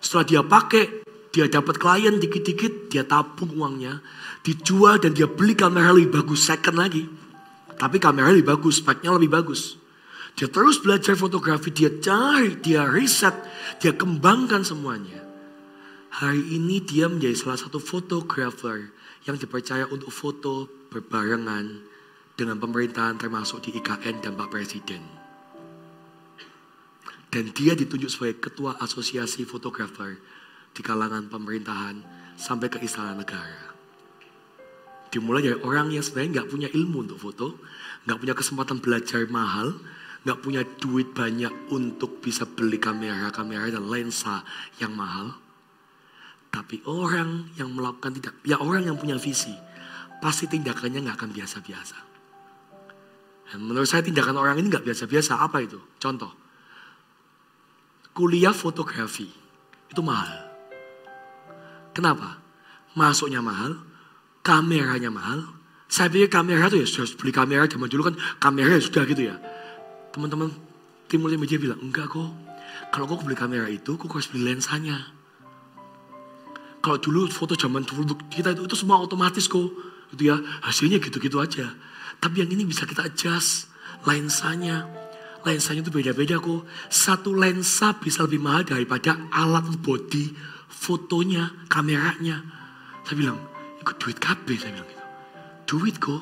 Setelah dia pakai, dia dapat klien dikit-dikit, dia tabung uangnya. Dijual dan dia beli kamera lebih bagus, second lagi. Tapi kamera lebih bagus, speknya lebih bagus. Dia terus belajar fotografi, dia cari, dia riset, dia kembangkan semuanya. Hari ini dia menjadi salah satu fotografer yang dipercaya untuk foto berbarengan dengan pemerintahan termasuk di IKN dan Pak Presiden. Dan dia ditunjuk sebagai ketua asosiasi fotografer di kalangan pemerintahan sampai ke Istana Negara. Dimulai dari orang yang sebenarnya gak punya ilmu untuk foto, gak punya kesempatan belajar mahal, gak punya duit banyak untuk bisa beli kamera dan lensa yang mahal. Tapi orang yang melakukan orang yang punya visi, pasti tindakannya gak akan biasa-biasa. Dan menurut saya tindakan orang ini gak biasa-biasa. Apa itu? Contoh, kuliah fotografi itu mahal. Kenapa? Masuknya mahal, kameranya mahal. Saya pikir kamera itu ya sudah beli kamera, zaman dulu kan kamera sudah gitu ya. Teman-teman tim multimedia bilang, enggak kok. Kalau kau beli kamera itu, kau harus beli lensanya. Kalau dulu foto zaman dulu kita itu semua otomatis kok. Gitu ya, hasilnya gitu-gitu aja. Tapi yang ini bisa kita adjust lensanya. Lensanya itu beda-beda kok. Satu lensa bisa lebih mahal daripada alat body fotonya, kameranya. Saya bilang, ikut duit KB, saya bilang gitu. Duit kok.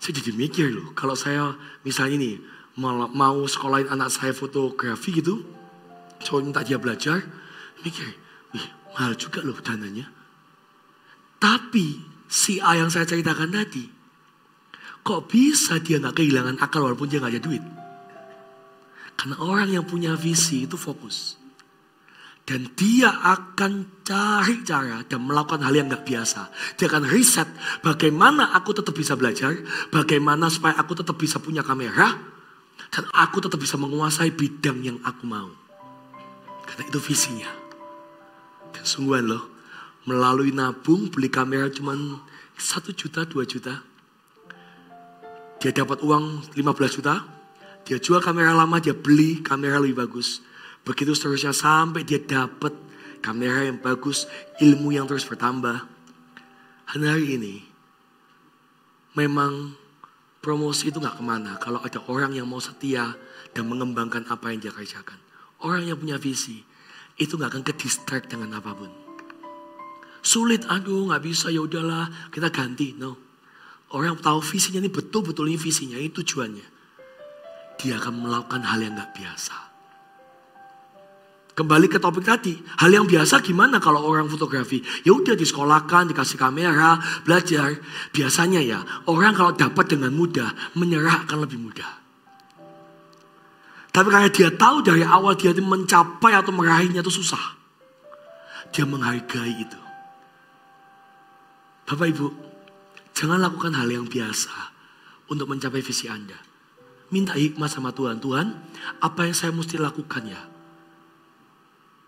Saya jadi mikir loh, kalau saya misalnya nih, mau sekolahin anak saya fotografi gitu, coba minta dia belajar, mikir, wih mahal juga loh dananya. Tapi si A yang saya ceritakan tadi, kok bisa dia gak kehilangan akal walaupun dia gak ada duit? Karena orang yang punya visi itu fokus. Dan dia akan cari cara dan melakukan hal yang gak biasa. Dia akan riset bagaimana aku tetap bisa belajar, bagaimana supaya aku tetap bisa punya kamera, dan aku tetap bisa menguasai bidang yang aku mau. Karena itu visinya. Dan sungguhan loh, melalui nabung beli kamera cuma 1 juta, 2 juta. Dia dapat uang 15 juta. Dia jual kamera lama, dia beli kamera lebih bagus. Begitu seterusnya sampai dia dapat kamera yang bagus, ilmu yang terus bertambah. Dan hari ini, memang promosi itu gak kemana kalau ada orang yang mau setia dan mengembangkan apa yang dia kerjakan. Orang yang punya visi, itu gak akan ke-distract dengan apapun. Sulit, aduh gak bisa, ya udahlah kita ganti. No. Orang yang tahu visinya ini betul-betul ini visinya, ini tujuannya. Dia akan melakukan hal yang gak biasa. Kembali ke topik tadi, hal yang biasa gimana kalau orang fotografi? Ya udah disekolahkan, dikasih kamera, belajar. Biasanya ya, orang kalau dapat dengan mudah, menyerah akan lebih mudah. Tapi karena dia tahu dari awal dia itu mencapai atau meraihnya itu susah. Dia menghargai itu. Bapak Ibu, jangan lakukan hal yang biasa untuk mencapai visi Anda. Minta hikmat sama Tuhan. Tuhan, apa yang saya mesti lakukan ya?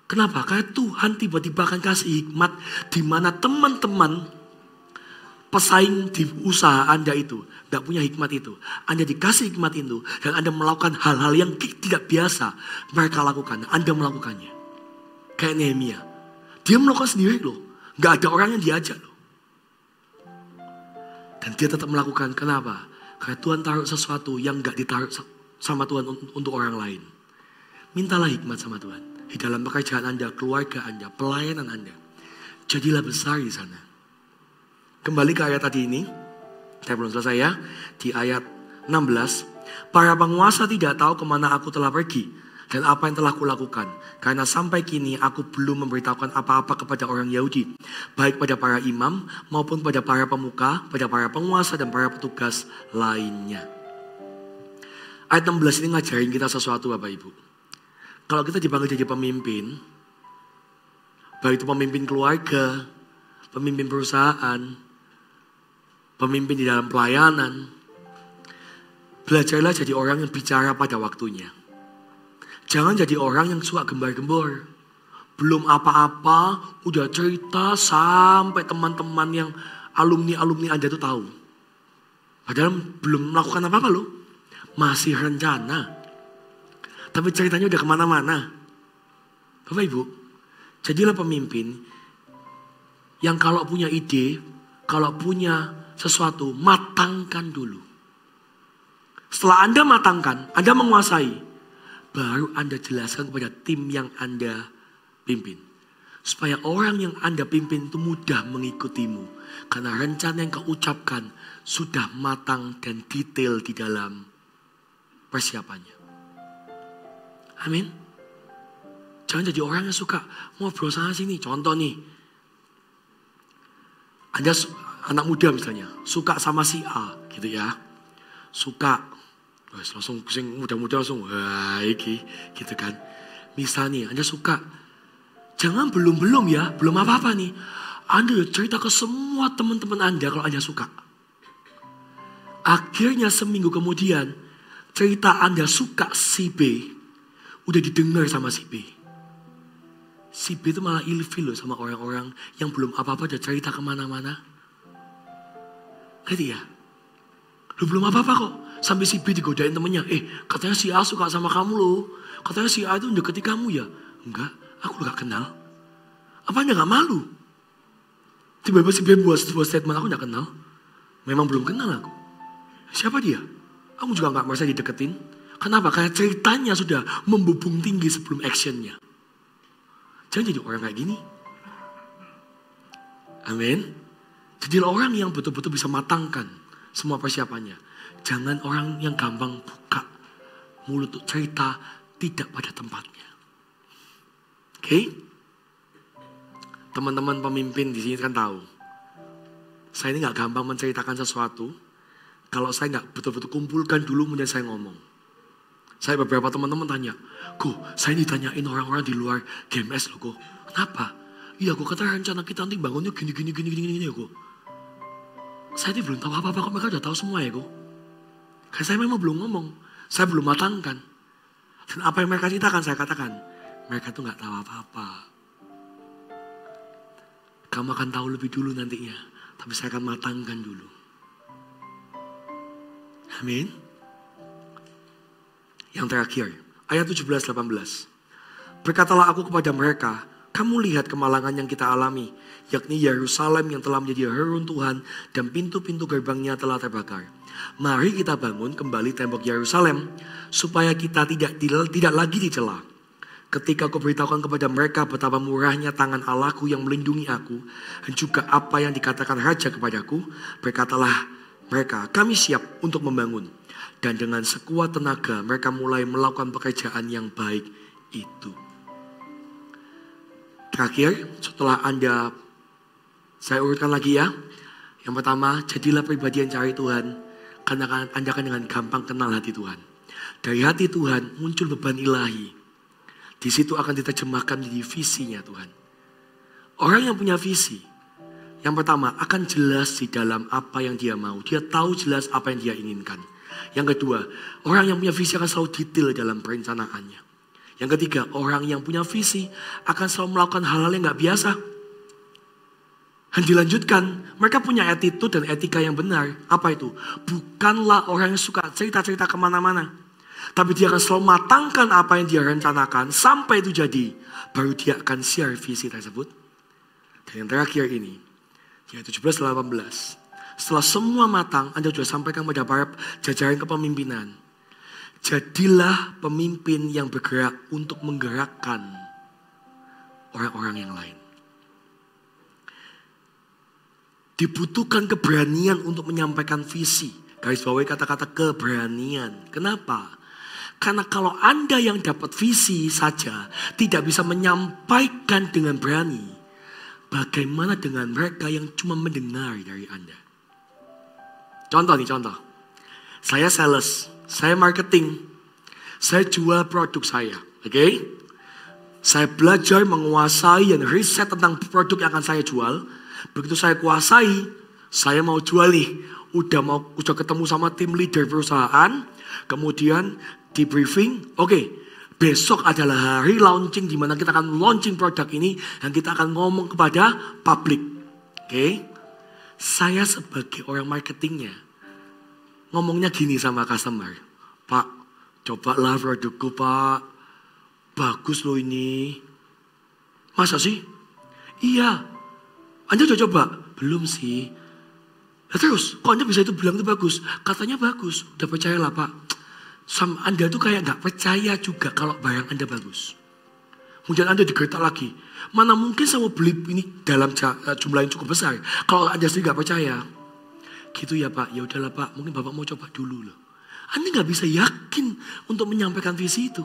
Kenapa? Karena Tuhan tiba-tiba akan kasih hikmat di mana teman-teman pesaing di usaha Anda itu gak punya hikmat itu. Anda dikasih hikmat itu dan Anda melakukan hal-hal yang tidak biasa mereka lakukan. Anda melakukannya. Kayak Nehemia. Dia melakukan sendiri loh. Gak ada orang yang diajak loh. Dan dia tetap melakukan. Kenapa? Karena Tuhan taruh sesuatu yang gak ditaruh sama Tuhan untuk orang lain. Mintalah hikmat sama Tuhan. Di dalam pekerjaan Anda, keluarga Anda, pelayanan Anda. Jadilah besar di sana. Kembali ke ayat tadi ini. Saya belum selesai ya. Di ayat 16. Para penguasa tidak tahu kemana aku telah pergi. Dan apa yang telah kulakukan. Karena sampai kini aku belum memberitahukan apa-apa kepada orang Yahudi. Baik pada para imam maupun pada para pemuka, pada para penguasa dan para petugas lainnya. Ayat 16 ini ngajarin kita sesuatu Bapak Ibu. Kalau kita dipanggil jadi pemimpin, baik itu pemimpin keluarga, pemimpin perusahaan, pemimpin di dalam pelayanan, belajarlah jadi orang yang bicara pada waktunya. Jangan jadi orang yang suka gembar-gembor. Belum apa-apa, udah cerita sampai teman-teman yang alumni-alumni Anda itu tahu. Padahal belum melakukan apa-apa loh. Masih rencana. Tapi ceritanya udah kemana-mana. Bapak Ibu, jadilah pemimpin yang kalau punya ide, kalau punya sesuatu, matangkan dulu. Setelah Anda matangkan, Anda menguasai, baru Anda jelaskan kepada tim yang Anda pimpin. Supaya orang yang Anda pimpin itu mudah mengikutimu. Karena rencana yang kau ucapkan sudah matang dan detail di dalam persiapannya. Amin. Jangan jadi orang yang suka ngobrol sana sini. Contoh nih. Anda anak muda misalnya. Suka sama si A gitu ya. Suka. Langsung muda-muda langsung. Wah iki. Gitu kan. Misalnya Anda suka. Jangan belum ya. Belum apa-apa nih. Anda cerita ke semua teman-teman Anda kalau Anda suka. Akhirnya seminggu kemudian. Cerita Anda suka si B. Udah didengar sama si B. Si B itu malah ilfil loh sama orang-orang yang belum apa-apa udah cerita kemana-mana. Ngerti ya? Lu belum apa-apa kok. Sampai si B digodain temennya. Katanya si A suka sama kamu loh. Katanya si A itu deketi kamu ya. Enggak, aku gak kenal. Apa Anda gak malu? Tiba-tiba si B buat sebuah statement, aku gak kenal. Memang belum kenal aku. Siapa dia? Aku juga gak merasa dideketin. Kenapa? Karena ceritanya sudah membubung tinggi sebelum actionnya. Jangan jadi orang kayak gini. Amin. Jadilah orang yang betul-betul bisa matangkan semua persiapannya. Jangan orang yang gampang buka mulut untuk cerita tidak pada tempatnya. Oke? Teman-teman pemimpin di sini kan tahu. Saya ini gak gampang menceritakan sesuatu. Kalau saya gak betul-betul kumpulkan dulu kemudian saya ngomong. Saya beberapa teman-teman tanya, Go, saya ditanyain orang-orang di luar GMS loh, Go. Kenapa? Iya, Go, kata rencana kita nanti bangunnya gini, ya, Go. Saya ini belum tahu apa-apa, kok mereka udah tahu semua ya, Go. Karena saya memang belum ngomong, saya belum matangkan. Dan apa yang mereka ceritakan, saya katakan, mereka tuh gak tahu apa-apa. Kamu akan tahu lebih dulu nantinya, tapi saya akan matangkan dulu. Amin. Yang terakhir, ayat 17-18. Berkatalah aku kepada mereka, kamu lihat kemalangan yang kita alami, yakni Yerusalem yang telah menjadi reruntuhan dan pintu-pintu gerbangnya telah terbakar. Mari kita bangun kembali tembok Yerusalem, supaya kita tidak lagi dicela. Ketika aku beritahukan kepada mereka betapa murahnya tangan Allahku yang melindungi aku, dan juga apa yang dikatakan raja kepadaku, berkatalah mereka, kami siap untuk membangun. Dan dengan sekuat tenaga mereka mulai melakukan pekerjaan yang baik itu. Terakhir, setelah saya urutkan lagi ya. Yang pertama, jadilah pribadi yang cari Tuhan. Karena Anda akan dengan gampang kenal hati Tuhan. Dari hati Tuhan muncul beban ilahi. Di situ akan diterjemahkan menjadi visinya Tuhan. Orang yang punya visi, yang pertama akan jelas di dalam apa yang dia mau. Dia tahu jelas apa yang dia inginkan. Yang kedua, orang yang punya visi akan selalu detail dalam perencanaannya. Yang ketiga, orang yang punya visi akan selalu melakukan hal-hal yang gak biasa. Dan dilanjutkan, mereka punya attitude dan etika yang benar. Apa itu? Bukanlah orang yang suka cerita-cerita kemana-mana. Tapi dia akan selalu matangkan apa yang dia rencanakan sampai itu jadi. Baru dia akan share visi tersebut. Dan yang terakhir ini, yaitu 17-18. Setelah semua matang, Anda sudah sampaikan pada para jajaran kepemimpinan. Jadilah pemimpin yang bergerak untuk menggerakkan orang-orang yang lain. Dibutuhkan keberanian untuk menyampaikan visi. Garis bawahi kata-kata keberanian. Kenapa? Karena kalau Anda yang dapat visi saja tidak bisa menyampaikan dengan berani, bagaimana dengan mereka yang cuma mendengar dari Anda? Contoh. Saya sales, saya marketing, saya jual produk saya. Oke? Saya belajar menguasai dan riset tentang produk yang akan saya jual. Begitu saya kuasai, saya mau jual nih. Udah ketemu sama tim leader perusahaan. Kemudian di briefing, oke, besok adalah hari launching di mana kita akan launching produk ini dan kita akan ngomong kepada publik. Oke. Saya sebagai orang marketingnya ngomongnya gini sama customer. Pak, cobalah produkku Pak. Bagus loh ini. Masa sih? Iya. Anda udah coba? Belum sih. Nah, terus, kok Anda bisa itu bilang itu bagus? Katanya bagus. Udah percayalah Pak. Anda tuh kayak gak percaya juga kalau barang Anda bagus. Kemudian Anda digertak lagi. Mana mungkin saya mau beli ini dalam jumlah yang cukup besar. Kalau Anda sendiri gak percaya. Gitu ya Pak, ya udahlah Pak. Mungkin Bapak mau coba dulu loh. Anda gak bisa yakin untuk menyampaikan visi itu.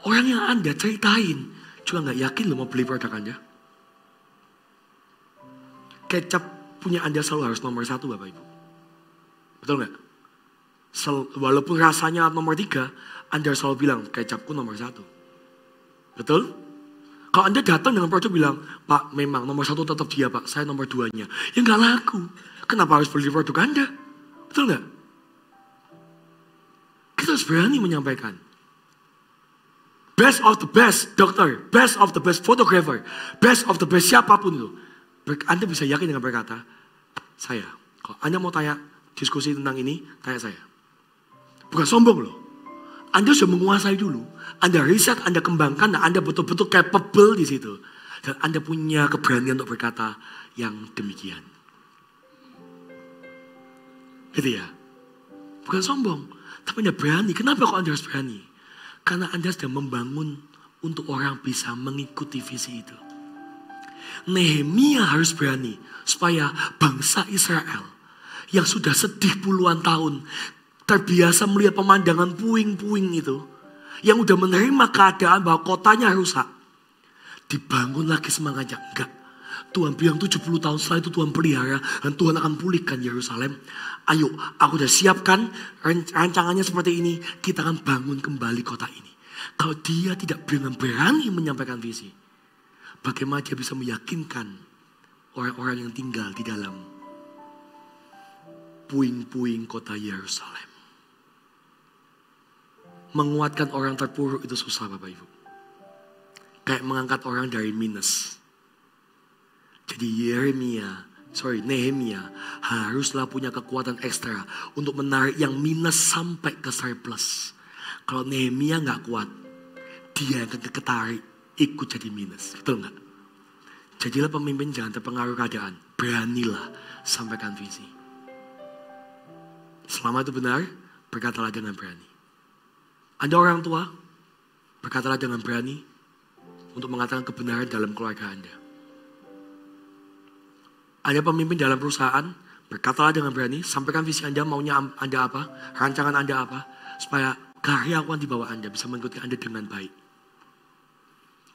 Orang yang Anda ceritain juga gak yakin loh mau beli produk Anda. Kecap punya Anda selalu harus nomor 1 Bapak Ibu. Betul gak? Walaupun rasanya nomor 3, Anda selalu bilang kecapku nomor 1. Betul? Kalau Anda datang dengan produk bilang, Pak memang nomor 1 tetap dia Pak, saya nomor 2-nya. Ya gak laku. Kenapa harus beli produk Anda? Betul gak? Kita harus berani menyampaikan. Best of the best dokter, best of the best photographer, best of the best siapapun itu. Anda bisa yakin dengan berkata, saya. Kalau Anda mau tanya diskusi tentang ini, tanya saya. Bukan sombong loh. Anda sudah menguasai dulu. Anda riset, Anda kembangkan, dan Anda betul-betul capable di situ. Dan Anda punya keberanian untuk berkata yang demikian. Gitu ya. Bukan sombong. Tapi Anda berani. Kenapa kok Anda harus berani? Karena Anda sedang membangun untuk orang bisa mengikuti visi itu. Nehemia harus berani. Supaya bangsa Israel yang sudah sedih puluhan tahun, terbiasa melihat pemandangan puing-puing itu, yang udah menerima keadaan bahwa kotanya rusak, dibangun lagi semangatnya. Enggak, Tuhan bilang 70 tahun setelah itu Tuhan pelihara dan Tuhan akan pulihkan Yerusalem. Ayo, aku udah siapkan rancangannya seperti ini, kita akan bangun kembali kota ini. Kalau dia tidak dengan berani menyampaikan visi, bagaimana dia bisa meyakinkan orang-orang yang tinggal di dalam puing-puing kota Yerusalem? Menguatkan orang terpuruk itu susah Bapak Ibu. Kayak mengangkat orang dari minus. Jadi Nehemia haruslah punya kekuatan ekstra untuk menarik yang minus sampai ke surplus. Kalau Nehemia gak kuat, dia akan ketarik ikut jadi minus. Betul gak? Jadilah pemimpin, jangan terpengaruh keadaan. Beranilah sampaikan visi. Selama itu benar, berkatalah dengan berani. Anda orang tua, berkatalah dengan berani untuk mengatakan kebenaran dalam keluarga Anda. Anda pemimpin dalam perusahaan, berkatalah dengan berani, sampaikan visi Anda, maunya Anda apa, rancangan Anda apa, supaya karyawan di bawah Anda bisa mengikuti Anda dengan baik.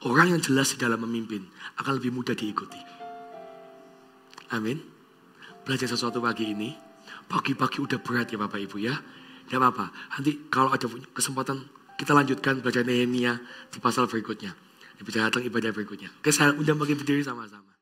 Orang yang jelas di dalam memimpin akan lebih mudah diikuti. Amin. Belajar sesuatu pagi ini. Pagi-pagi udah berat ya Bapak Ibu ya. Tidak apa-apa. Nanti kalau ada kesempatan kita lanjutkan belajar Nehemia di pasal berikutnya. Di datang ibadah berikutnya. Oke, saya undang bagi berdiri sama-sama.